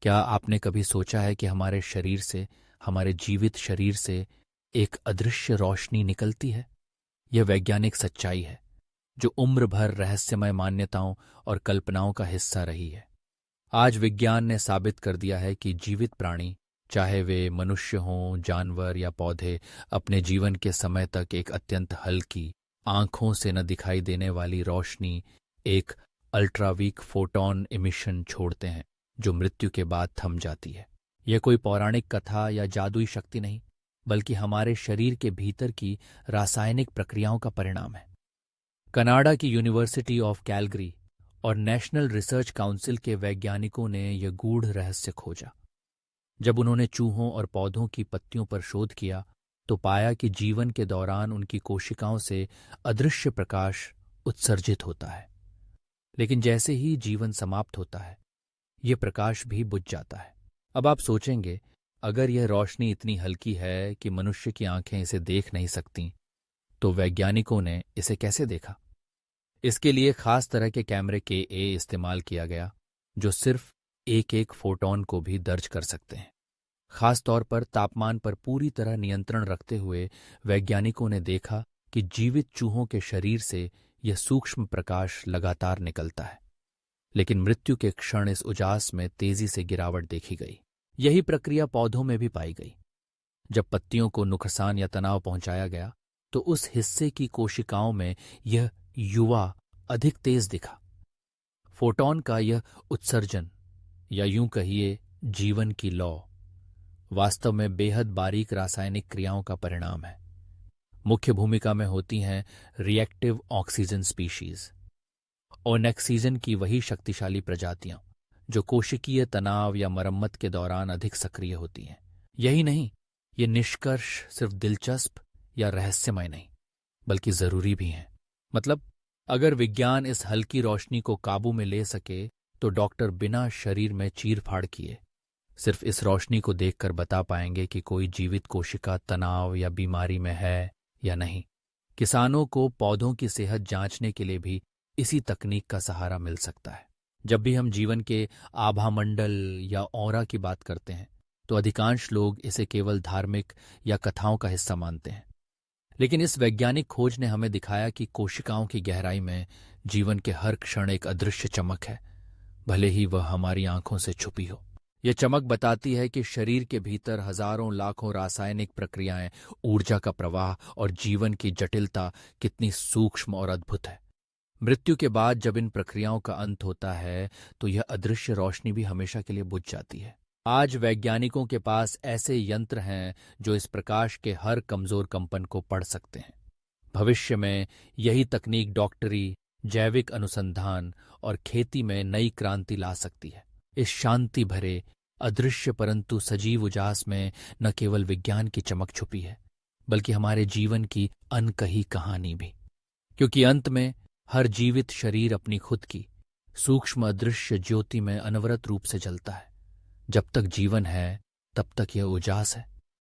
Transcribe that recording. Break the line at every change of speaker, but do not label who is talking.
क्या आपने कभी सोचा है कि हमारे शरीर से, हमारे जीवित शरीर से एक अदृश्य रोशनी निकलती है? यह वैज्ञानिक सच्चाई है जो उम्र भर रहस्यमय मान्यताओं और कल्पनाओं का हिस्सा रही है। आज विज्ञान ने साबित कर दिया है कि जीवित प्राणी, चाहे वे मनुष्य हों, जानवर या पौधे, अपने जीवन के समय तक एक अत्यंत हल्की, आंखों से न दिखाई देने वाली रोशनी, एक अल्ट्रावीक फोटॉन इमिशन छोड़ते हैं जो मृत्यु के बाद थम जाती है। यह कोई पौराणिक कथा या जादुई शक्ति नहीं, बल्कि हमारे शरीर के भीतर की रासायनिक प्रक्रियाओं का परिणाम है। कनाडा की यूनिवर्सिटी ऑफ कैलगरी और नेशनल रिसर्च काउंसिल के वैज्ञानिकों ने यह गूढ़ रहस्य खोजा। जब उन्होंने चूहों और पौधों की पत्तियों पर शोध किया तो पाया कि जीवन के दौरान उनकी कोशिकाओं से अदृश्य प्रकाश उत्सर्जित होता है, लेकिन जैसे ही जीवन समाप्त होता है यह प्रकाश भी बुझ जाता है। अब आप सोचेंगे, अगर यह रोशनी इतनी हल्की है कि मनुष्य की आंखें इसे देख नहीं सकती, तो वैज्ञानिकों ने इसे कैसे देखा? इसके लिए खास तरह के कैमरे के इस्तेमाल किया गया जो सिर्फ एक एक फोटॉन को भी दर्ज कर सकते हैं। खास तौर पर तापमान पर पूरी तरह नियंत्रण रखते हुए वैज्ञानिकों ने देखा कि जीवित चूहों के शरीर से यह सूक्ष्म प्रकाश लगातार निकलता है, लेकिन मृत्यु के क्षण इस उजास में तेजी से गिरावट देखी गई। यही प्रक्रिया पौधों में भी पाई गई। जब पत्तियों को नुकसान या तनाव पहुंचाया गया तो उस हिस्से की कोशिकाओं में यह युवा अधिक तेज दिखा। फोटॉन का यह उत्सर्जन, या यूं कहिए जीवन की लौ, वास्तव में बेहद बारीक रासायनिक क्रियाओं का परिणाम है। मुख्य भूमिका में होती हैं रिएक्टिव ऑक्सीजन स्पीशीज, ओनेक्सीजन की वही शक्तिशाली प्रजातियां जो कोशिकीय तनाव या मरम्मत के दौरान अधिक सक्रिय होती हैं। यही नहीं, ये निष्कर्ष सिर्फ दिलचस्प या रहस्यमय नहीं, बल्कि जरूरी भी हैं। मतलब, अगर विज्ञान इस हल्की रोशनी को काबू में ले सके तो डॉक्टर बिना शरीर में चीर-फाड़ किए सिर्फ इस रोशनी को देखकर बता पाएंगे कि कोई जीवित कोशिका तनाव या बीमारी में है या नहीं। किसानों को पौधों की सेहत जांचने के लिए भी इसी तकनीक का सहारा मिल सकता है। जब भी हम जीवन के आभामंडल या ऑरा की बात करते हैं तो अधिकांश लोग इसे केवल धार्मिक या कथाओं का हिस्सा मानते हैं, लेकिन इस वैज्ञानिक खोज ने हमें दिखाया कि कोशिकाओं की गहराई में जीवन के हर क्षण एक अदृश्य चमक है, भले ही वह हमारी आंखों से छुपी हो। यह चमक बताती है कि शरीर के भीतर हजारों लाखों रासायनिक प्रक्रियाएं, ऊर्जा का प्रवाह और जीवन की जटिलता कितनी सूक्ष्म और अद्भुत है। मृत्यु के बाद जब इन प्रक्रियाओं का अंत होता है तो यह अदृश्य रोशनी भी हमेशा के लिए बुझ जाती है। आज वैज्ञानिकों के पास ऐसे यंत्र हैं जो इस प्रकाश के हर कमजोर कंपन को पढ़ सकते हैं। भविष्य में यही तकनीक डॉक्टरी, जैविक अनुसंधान और खेती में नई क्रांति ला सकती है। इस शांति भरे, अदृश्य परंतु सजीव उजास में न केवल विज्ञान की चमक छुपी है, बल्कि हमारे जीवन की अनकही कहानी भी। क्योंकि अंत में हर जीवित शरीर अपनी खुद की सूक्ष्म अदृश्य ज्योति में अनवरत रूप से जलता है। जब तक जीवन है तब तक यह उजास है।